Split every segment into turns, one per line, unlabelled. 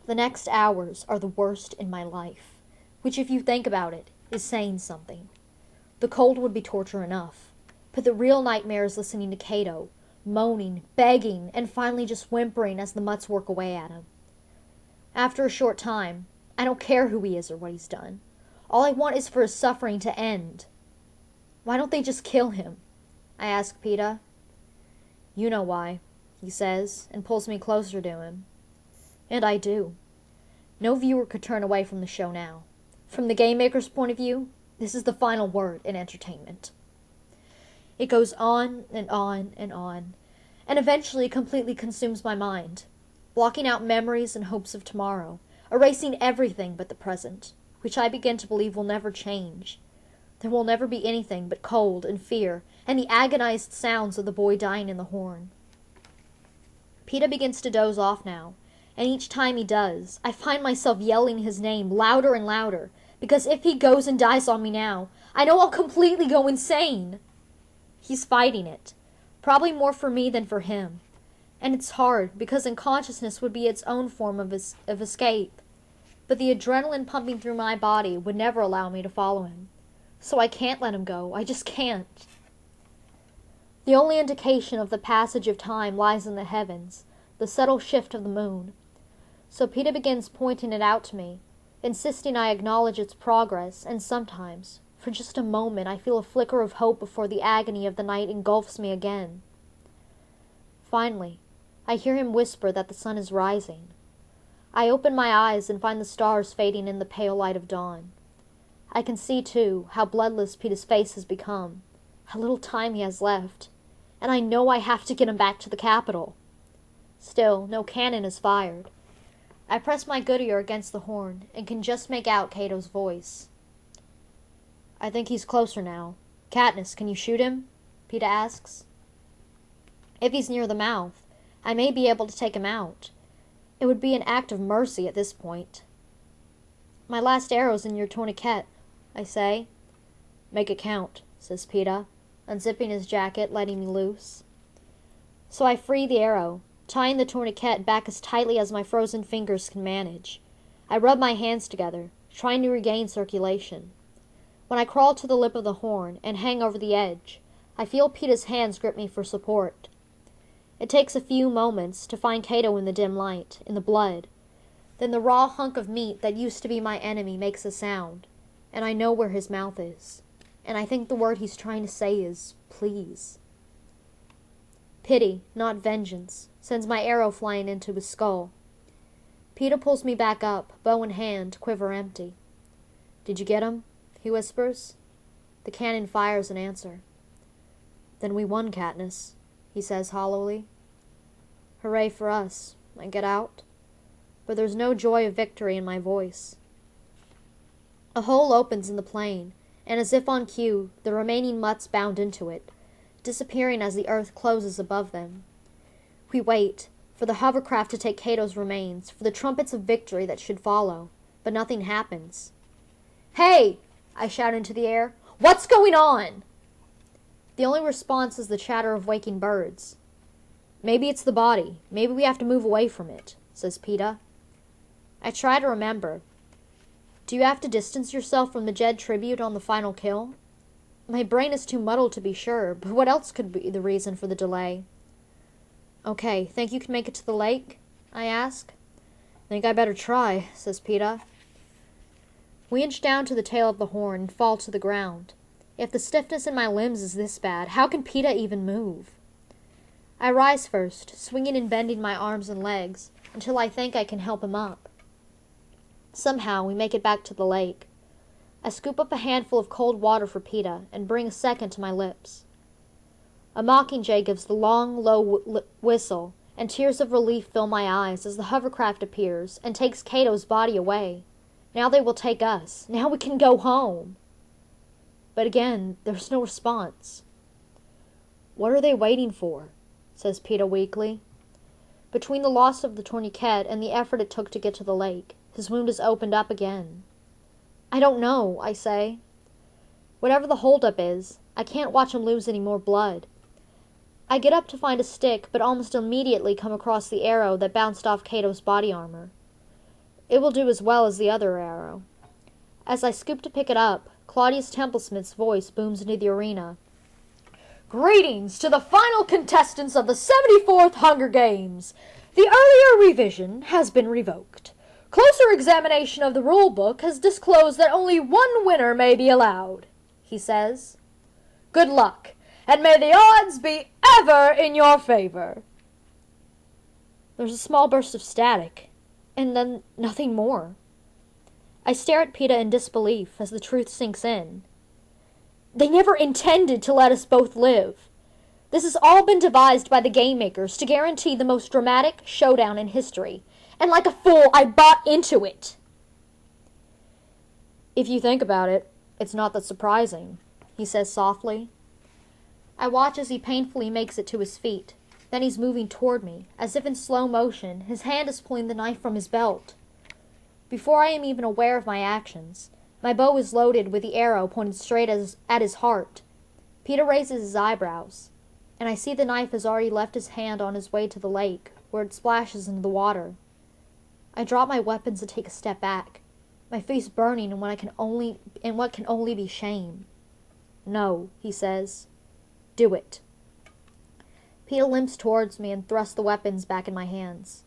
The next hours are the worst in my life, which, if you think about it, is saying something. The cold would be torture enough, but the real nightmare is listening to Cato, moaning, begging, and finally just whimpering as the mutts work away at him. After a short time, I don't care who he is or what he's done. All I want is for his suffering to end. Why don't they just kill him? I ask Peeta. You know why, he says, and pulls me closer to him. And I do. No viewer could turn away from the show now. From the game maker's point of view, this is the final word in entertainment. It goes on and on and on, and eventually completely consumes my mind, blocking out memories and hopes of tomorrow, erasing everything but the present, which I begin to believe will never change. There will never be anything but cold and fear and the agonized sounds of the boy dying in the horn. Peeta begins to doze off now, and each time he does, I find myself yelling his name louder and louder, because if he goes and dies on me now, I know I'll completely go insane. He's fighting it, probably more for me than for him, and it's hard because unconsciousness would be its own form of escape, but the adrenaline pumping through my body would never allow me to follow him, so I can't let him go. I just can't. The only indication of the passage of time lies in the heavens, the subtle shift of the moon. So Peeta begins pointing it out to me, insisting I acknowledge its progress, and sometimes, for just a moment, I feel a flicker of hope before the agony of the night engulfs me again. Finally, I hear him whisper that the sun is rising. I open my eyes and find the stars fading in the pale light of dawn. I can see, too, how bloodless Peeta's face has become, how little time he has left, and I know I have to get him back to the capital. Still, no cannon is fired. I press my good ear against the horn and can just make out Cato's voice. I think he's closer now. Katniss, can you shoot him? Peeta asks. If he's near the mouth, I may be able to take him out. It would be an act of mercy at this point. My last arrow's in your tourniquet, I say. Make it count, says Peeta, unzipping his jacket, letting me loose. So I free the arrow, tying the tourniquet back as tightly as my frozen fingers can manage. I rub my hands together, trying to regain circulation. When I crawl to the lip of the horn and hang over the edge, I feel Peeta's hands grip me for support. It takes a few moments to find Cato in the dim light, in the blood. Then the raw hunk of meat that used to be my enemy makes a sound, and I know where his mouth is. And I think the word he's trying to say is, please. Pity, not vengeance, sends my arrow flying into his skull. Peeta pulls me back up, bow in hand, quiver empty. Did you get him? He whispers. The cannon fires an answer. Then we won, Katniss, he says hollowly. Hooray for us. I get out. But there's no joy of victory in my voice. A hole opens in the plain, and as if on cue, the remaining mutts bound into it, disappearing as the earth closes above them. We wait, for the hovercraft to take Cato's remains, for the trumpets of victory that should follow, but nothing happens. Hey! I shout into the air. What's going on? The only response is the chatter of waking birds. Maybe it's the body. Maybe we have to move away from it, says Peeta. I try to remember. Do you have to distance yourself from the Jed tribute on the final kill? My brain is too muddled to be sure, but what else could be the reason for the delay? Okay, think you can make it to the lake? I ask. Think I better try, says Peeta. We inch down to the tail of the horn and fall to the ground. If the stiffness in my limbs is this bad, how can Peeta even move? I rise first, swinging and bending my arms and legs, until I think I can help him up. Somehow we make it back to the lake. I scoop up a handful of cold water for Peeta and bring a second to my lips. A mockingjay gives the long, low whistle, and tears of relief fill my eyes as the hovercraft appears and takes Cato's body away. Now they will take us. Now we can go home. But again, there's no response. What are they waiting for? Says Peeta weakly. Between the loss of the tourniquet and the effort it took to get to the lake, his wound is opened up again. I don't know, I say. Whatever the holdup is, I can't watch him lose any more blood. I get up to find a stick, but almost immediately come across the arrow that bounced off Cato's body armor. It will do as well as the other arrow. As I stoop to pick it up, Claudius Templesmith's voice booms into the arena. Greetings to the final contestants of the 74th Hunger Games! The earlier revision has been revoked. Closer examination of the rule book has disclosed that only one winner may be allowed, he says. Good luck, and may the odds be ever in your favor. There's a small burst of static, and then nothing more. I stare at Peeta in disbelief as the truth sinks in. They never intended to let us both live. This has all been devised by the game makers to guarantee the most dramatic showdown in history, and like a fool, I bought into it. If you think about it, it's not that surprising, he says softly. I watch as he painfully makes it to his feet. Then he's moving toward me, as if in slow motion. His hand is pulling the knife from his belt. Before I am even aware of my actions, my bow is loaded with the arrow pointed straight at his heart. Peeta raises his eyebrows, and I see the knife has already left his hand on his way to the lake, where it splashes into the water. I drop my weapons and take a step back, my face burning in what can only be shame. No, he says. Do it. Peeta limps towards me and thrusts the weapons back in my hands.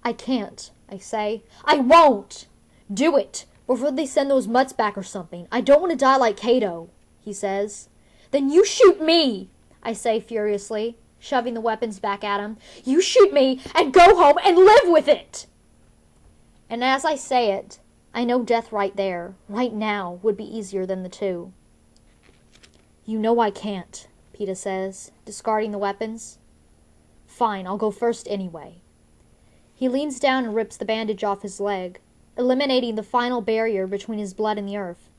I can't, I say. I won't! Do it, before they send those mutts back or something. I don't want to die like Cato, he says. Then you shoot me, I say furiously, shoving the weapons back at him. You shoot me and go home and live with it! And as I say it, I know death right there, right now, would be easier than the two. You know I can't, Peeta says, discarding the weapons. Fine, I'll go first anyway. He leans down and rips the bandage off his leg, eliminating the final barrier between his blood and the earth.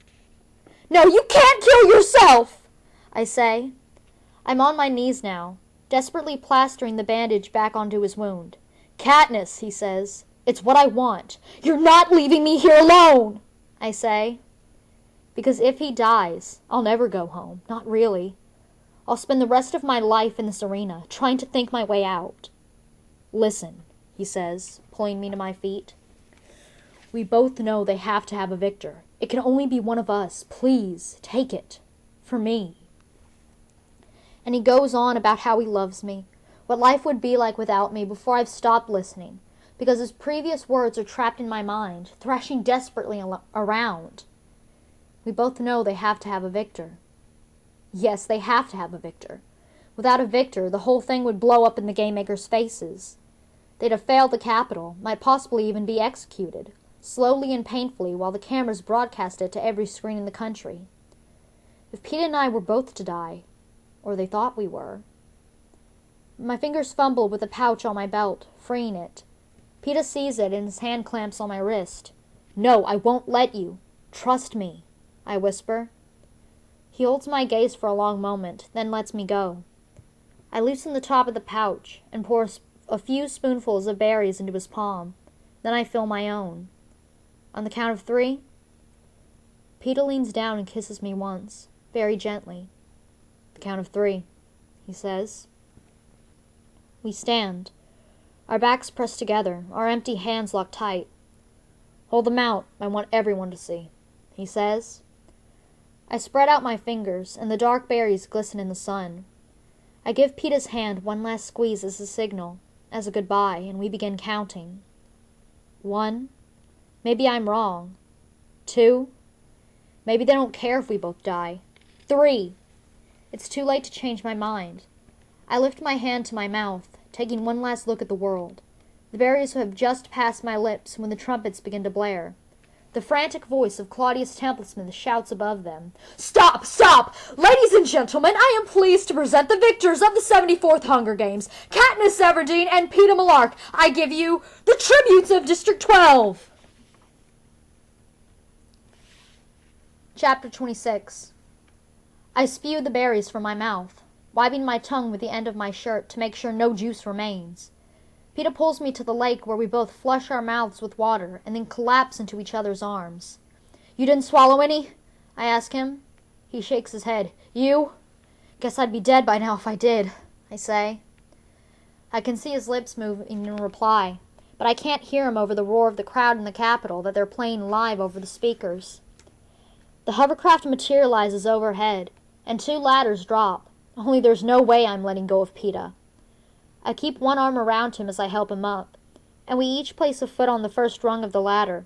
No, you can't kill yourself, I say. I'm on my knees now, desperately plastering the bandage back onto his wound. Katniss, he says, it's what I want. You're not leaving me here alone, I say. Because if he dies, I'll never go home, not really. I'll spend the rest of my life in this arena, trying to think my way out. Listen, he says, pulling me to my feet. We both know they have to have a victor. It can only be one of us. Please, take it. For me. And he goes on about how he loves me, what life would be like without me before I've stopped listening, because his previous words are trapped in my mind, thrashing desperately around. We both know they have to have a victor. Yes, they have to have a victor. Without a victor, the whole thing would blow up in the game makers' faces. They'd have failed the Capitol, might possibly even be executed, slowly and painfully while the cameras broadcast it to every screen in the country. If Peeta and I were both to die, or they thought we were. My fingers fumble with the pouch on my belt, freeing it. Peeta sees it and his hand clamps on my wrist. No, I won't let you. Trust me, I whisper. He holds my gaze for a long moment, then lets me go. I loosen the top of the pouch and pour a few spoonfuls of berries into his palm. Then I fill my own. On the count of 3, Peeta leans down and kisses me once, very gently. The count of 3, he says. We stand, our backs pressed together, our empty hands locked tight. Hold them out, I want everyone to see, he says. I spread out my fingers, and the dark berries glisten in the sun. I give Peeta's hand one last squeeze as a signal, as a goodbye, and we begin counting. 1, maybe I'm wrong. 2, maybe they don't care if we both die. 3, it's too late to change my mind. I lift my hand to my mouth, taking one last look at the world. The berries have just passed my lips when the trumpets begin to blare. The frantic voice of Claudius Templesmith shouts above them. Stop! Stop! Ladies and gentlemen, I am pleased to present the victors of the 74th Hunger Games, Katniss Everdeen and Peeta Mellark. I give you the tributes of District 12. Chapter 26. I spew the berries from my mouth, wiping my tongue with the end of my shirt to make sure no juice remains. Peeta pulls me to the lake where we both flush our mouths with water and then collapse into each other's arms. You didn't swallow any? I ask him. He shakes his head. You? Guess I'd be dead by now if I did, I say. I can see his lips move in reply, but but I can't hear him over the roar of the crowd in the Capitol that they're playing live over the speakers. The hovercraft materializes overhead, and 2 ladders drop, only there's no way I'm letting go of Peeta. I keep one arm around him as I help him up, and we each place a foot on the first rung of the ladder.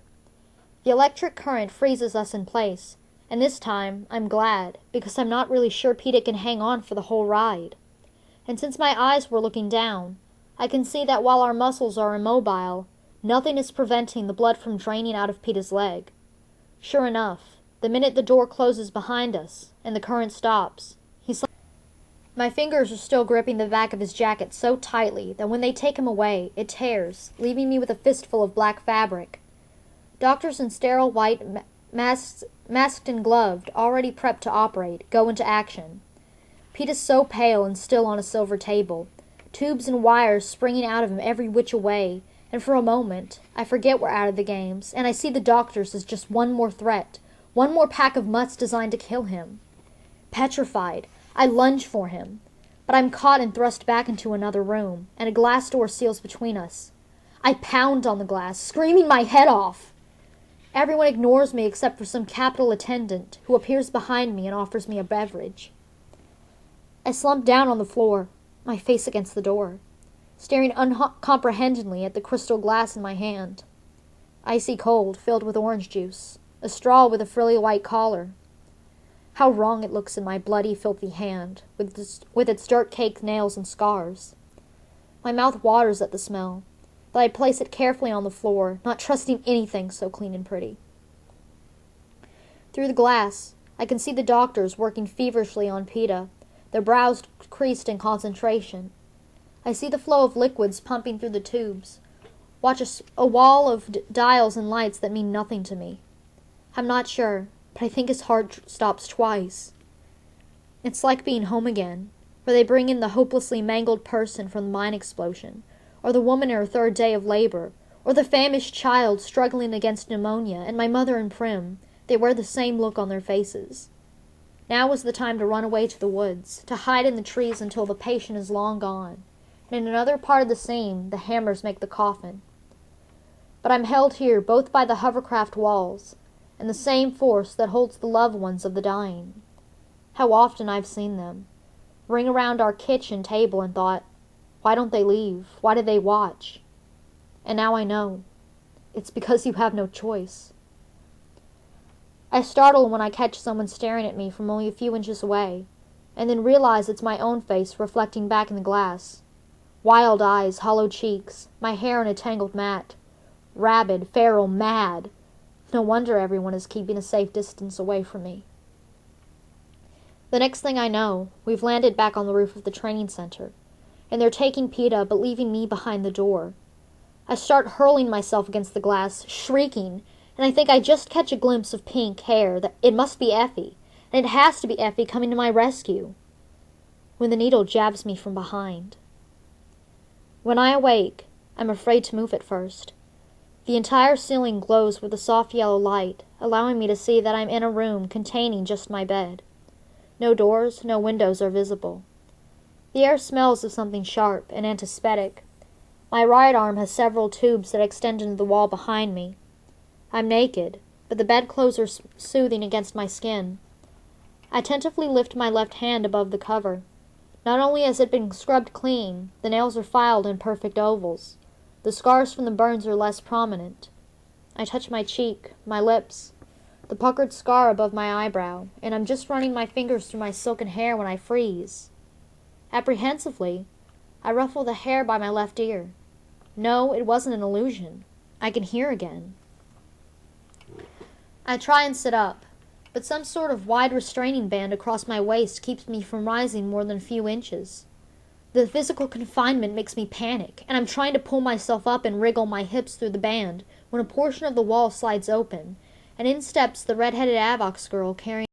The electric current freezes us in place, and this time I'm glad, because I'm not really sure Peeta can hang on for the whole ride. And since my eyes were looking down, I can see that while our muscles are immobile, nothing is preventing the blood from draining out of Peeta's leg. Sure enough, the minute the door closes behind us, and the current stops, my fingers are still gripping the back of his jacket so tightly that when they take him away, it tears, leaving me with a fistful of black fabric. Doctors in sterile white, masked and gloved, already prepped to operate, go into action. Peeta's so pale and still on a silver table, tubes and wires springing out of him every which way, and for a moment, I forget we're out of the games, and I see the doctors as just one more threat, one more pack of mutts designed to kill him. Petrified, I lunge for him, but I'm caught and thrust back into another room, and a glass door seals between us. I pound on the glass, screaming my head off. Everyone ignores me except for some Capitol attendant, who appears behind me and offers me a beverage. I slump down on the floor, my face against the door, staring uncomprehendingly at the crystal glass in my hand. Icy cold, filled with orange juice, a straw with a frilly white collar. How wrong it looks in my bloody, filthy hand, with its dirt-caked nails and scars. My mouth waters at the smell, but I place it carefully on the floor, not trusting anything so clean and pretty. Through the glass, I can see the doctors working feverishly on Peeta, their brows creased in concentration. I see the flow of liquids pumping through the tubes, watch a wall of dials and lights that mean nothing to me. I'm not sure, but I think his heart stops twice. It's like being home again, where they bring in the hopelessly mangled person from the mine explosion, or the woman in her 3rd day of labor, or the famished child struggling against pneumonia, and my mother and Prim. They wear the same look on their faces. Now is the time to run away to the woods, to hide in the trees until the patient is long gone, and in another part of the scene, the hammers make the coffin. But I'm held here both by the hovercraft walls, and the same force that holds the loved ones of the dying. How often I've seen them ring around our kitchen table and thought, why don't they leave? Why do they watch? And now I know. It's because you have no choice. I startle when I catch someone staring at me from only a few inches away, and then realize it's my own face reflecting back in the glass. Wild eyes, hollow cheeks, my hair in a tangled mat. Rabid, feral, mad. No wonder everyone is keeping a safe distance away from me. The next thing I know, we've landed back on the roof of the training center, and they're taking Peeta but leaving me behind the door. I start hurling myself against the glass, shrieking, and I think I just catch a glimpse of pink hair. That it must be Effie, and it has to be Effie coming to my rescue, when the needle jabs me from behind. When I awake, I'm afraid to move at first. The entire ceiling glows with a soft yellow light, allowing me to see that I'm in a room containing just my bed. No doors, no windows are visible. The air smells of something sharp and antiseptic. My right arm has several tubes that extend into the wall behind me. I'm naked, but the bedclothes are soothing against my skin. I tentatively lift my left hand above the cover. Not only has it been scrubbed clean, the nails are filed in perfect ovals. The scars from the burns are less prominent. I touch my cheek, my lips, the puckered scar above my eyebrow, and I'm just running my fingers through my silken hair when I freeze. Apprehensively, I ruffle the hair by my left ear. No, it wasn't an illusion. I can hear again. I try and sit up, but some sort of wide restraining band across my waist keeps me from rising more than a few inches. The physical confinement makes me panic, and I'm trying to pull myself up and wriggle my hips through the band when a portion of the wall slides open, and in steps the red-headed Avox girl carrying